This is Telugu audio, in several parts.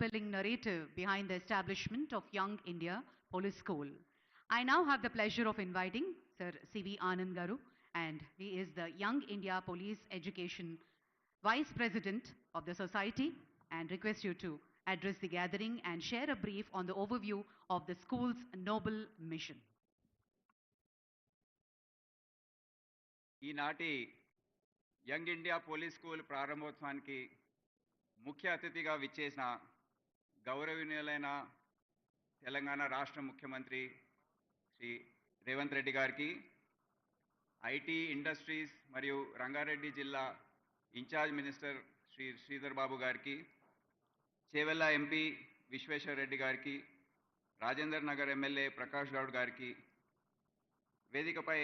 compelling narrative behind the establishment of Young India Police School. I now have the pleasure of inviting Sir C.V. Anand Garu, and he is the Young India Police Education Vice President of the Society, and request you to address the gathering and share a brief on the overview of the school's noble mission. ఈనాటి యంగ్ ఇండియా పోలీస్ స్కూల్ ప్రారంభోత్సవానికి ముఖ్య అతిథిగా విచ్చేసిన గౌరవనీయులైన తెలంగాణ రాష్ట్ర ముఖ్యమంత్రి శ్రీ రేవంత్ రెడ్డి గారికి, ఐటీ ఇండస్ట్రీస్ మరియు రంగారెడ్డి జిల్లా ఇన్ఛార్జ్ మినిస్టర్ శ్రీ శ్రీధర్ బాబు గారికి, చేవెళ్ళ ఎంపీ విశ్వేశ్వర్ రెడ్డి గారికి, రాజేందర్ నగర్ ఎమ్మెల్యే ప్రకాష్ గౌడ్ గారికి, వేదికపై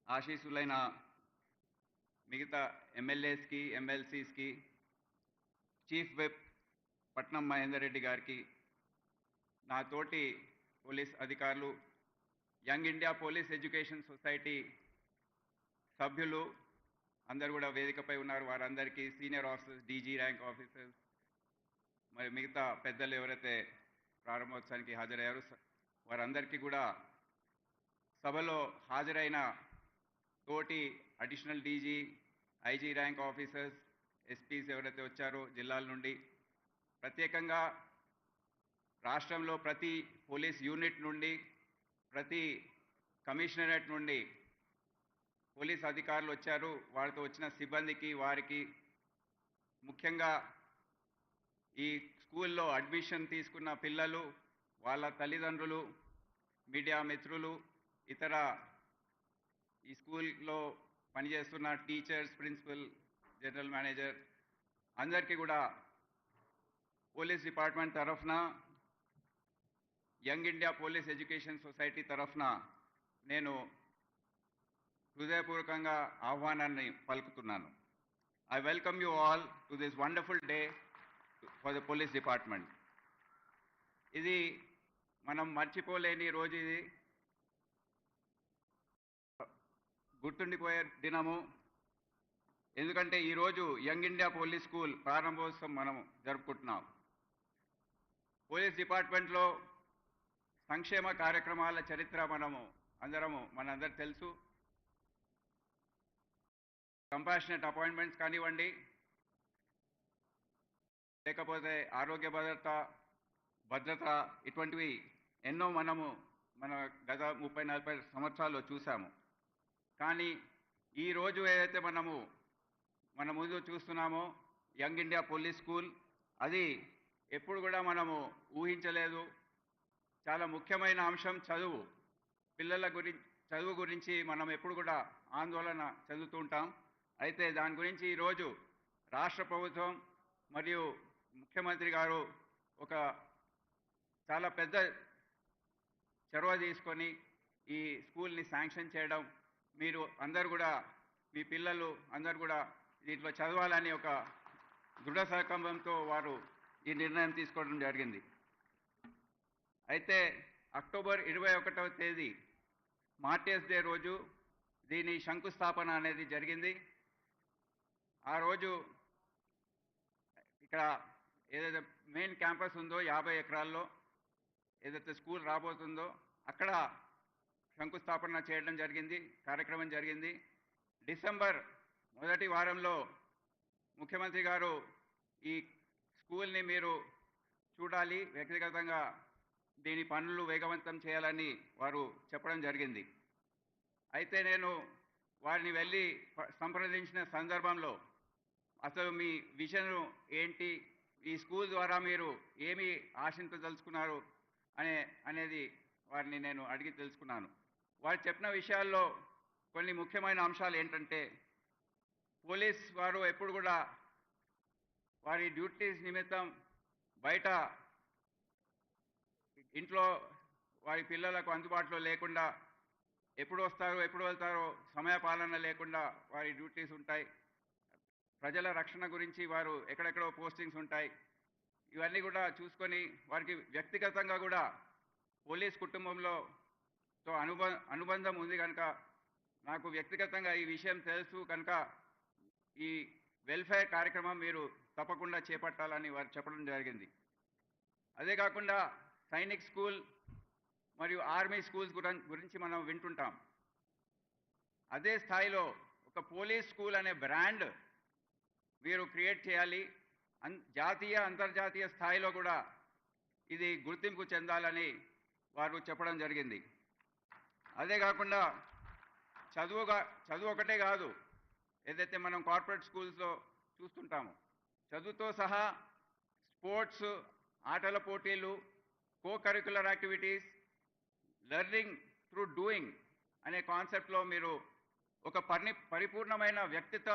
ఆశీస్సులైన మిగతా ఎమ్మెల్యేస్కి, ఎమ్మెల్సీస్కి, చీఫ్ విప్ పట్నం మహేందర్ రెడ్డి గారికి, నా తోటి పోలీస్ అధికారులు, young India police education society సభ్యులు అందరూ కూడా వేదికపై ఉన్నారు. వారందరికీ, senior officers, DG rank officers, మరి మిగతా పెద్దలు ఎవరైతే ప్రారంభోత్సవానికి హాజరయ్యారో వారందరికీ కూడా, సభలో హాజరైన తోటి additional DG, IG rank officers, SPs ఎవరైతే వచ్చారో జిల్లాల నుండి, ప్రత్యేకంగా రాష్ట్రంలో ప్రతి పోలీస్ యూనిట్ నుండి, ప్రతి కమిషనరేట్ నుండి పోలీస్ అధికారులు వచ్చారు. వారితో వచ్చిన సిబ్బందికి, వారికి ముఖ్యంగా ఈ స్కూల్లో అడ్మిషన్ తీసుకున్న పిల్లలు, వాళ్ళ తల్లిదండ్రులు, మీడియా మిత్రులు, ఇతర ఈ స్కూల్లో పనిచేస్తున్న టీచర్స్, ప్రిన్సిపల్, జనరల్ మేనేజర్ అందరికీ కూడా పోలీస్ డిపార్ట్మెంట్ తరఫున, young India police education society తరఫున నేను హృదయపూర్వకంగా ఆహ్వానాన్ని పలుకుతున్నాను. I welcome you all to this wonderful day for the police department. ఇది మనం మర్చిపోలేని రోజు, ఇది గుర్తుండిపోయే దినము. ఎందుకంటే ఈరోజు యంగ్ ఇండియా పోలీస్ స్కూల్ ప్రారంభోత్సవం మనం జరుపుకుంటున్నాం. పోలీస్ డిపార్ట్మెంట్లో సంక్షేమ కార్యక్రమాల చరిత్ర మనందరూ తెలుసు. కంపాషనేట్ అపాయింట్మెంట్స్ కానివ్వండి, లేకపోతే ఆరోగ్య భద్రత ఇటువంటివి ఎన్నో మన గత 30-40 సంవత్సరాల్లో చూసాము. కానీ ఈరోజు ఏదైతే మన ముందు చూస్తున్నామో యంగ్ ఇండియా పోలీస్ స్కూల్, అది ఎప్పుడు కూడా మనము ఊహించలేదు. చాలా ముఖ్యమైన అంశం చదువు. పిల్లల చదువు గురించి మనం ఎప్పుడు కూడా ఆందోళన చెందుతూ ఉంటాం. అయితే దాని గురించి ఈరోజు రాష్ట్ర ప్రభుత్వం మరియు ముఖ్యమంత్రి గారు ఒక చాలా పెద్ద చొరవ తీసుకొని ఈ స్కూల్ని శాంక్షన్ చేయడం, మీరు అందరు కూడా, మీ పిల్లలు అందరు కూడా దీంట్లో చదవాలని ఒక దృఢ సంకల్పంతో వారు ఈ నిర్ణయం తీసుకోవడం జరిగింది. అయితే అక్టోబర్ 21వ తేదీ మార్టియర్స్ డే రోజు దీని శంకుస్థాపన అనేది జరిగింది. ఆ రోజు ఇక్కడ ఏదైతే మెయిన్ క్యాంపస్ ఉందో 50 ఎకరాల్లో ఏదైతే స్కూల్ రాబోతుందో అక్కడ శంకుస్థాపన చేయడం జరిగింది, కార్యక్రమం జరిగింది. డిసెంబర్ మొదటి వారంలో ముఖ్యమంత్రి గారు ఈ స్కూల్ని మీరు చూడాలి, వ్యక్తిగతంగా దీని పనులు వేగవంతం చేయాలని వారు చెప్పడం జరిగింది. అయితే నేను వారిని వెళ్ళి సంప్రదించిన సందర్భంలో అసలు మీ విజన్ ఏంటి, ఈ స్కూల్ ద్వారా మీరు ఏమి ఆశించదలుచుకున్నారు అనేది వారిని నేను అడిగి తెలుసుకున్నాను. వారు చెప్పిన విషయాల్లో కొన్ని ముఖ్యమైన అంశాలు ఏంటంటే, పోలీస్ వారు ఎప్పుడు కూడా వారి డ్యూటీస్ నిమిత్తం బయట ఇంట్లో వారి పిల్లలకు అందుబాటులో లేకుండా, ఎప్పుడు వస్తారో ఎప్పుడు వెళ్తారో సమయపాలన లేకుండా వారి డ్యూటీస్ ఉంటాయి. ప్రజల రక్షణ గురించి వారు ఎక్కడెక్కడో పోస్టింగ్స్ ఉంటాయి. ఇవన్నీ కూడా చూసుకొని వారికి వ్యక్తిగతంగా కూడా పోలీస్ కుటుంబంలో అనుబంధం ఉంది కనుక, నాకు వ్యక్తిగతంగా ఈ విషయం తెలుసు కనుక ఈ వెల్ఫేర్ కార్యక్రమం మీరు తప్పకుండా చేపట్టాలని వారు చెప్పడం జరిగింది. అదే కాకుండా సైనిక్ స్కూల్ మరియు ఆర్మీ స్కూల్స్ గురించి మనం వింటుంటాం. అదే స్థాయిలో ఒక పోలీస్ స్కూల్ అనే బ్రాండ్ వీరు క్రియేట్ చేయాలి. జాతీయ అంతర్జాతీయ స్థాయిలో కూడా ఇది గుర్తింపు చెందాలని వారు చెప్పడం జరిగింది. అదే కాకుండా చదువు ఒకటే కాదు, ఏదైతే మనం కార్పొరేట్ స్కూల్స్లో చూస్తుంటామో చదువుతో సహా స్పోర్ట్స్, ఆటల పోటీలు, co curricular activities, learning through doing అనే కాన్సెప్ట్లో మీరు ఒక పరిపూర్ణమైన వ్యక్తిత్వ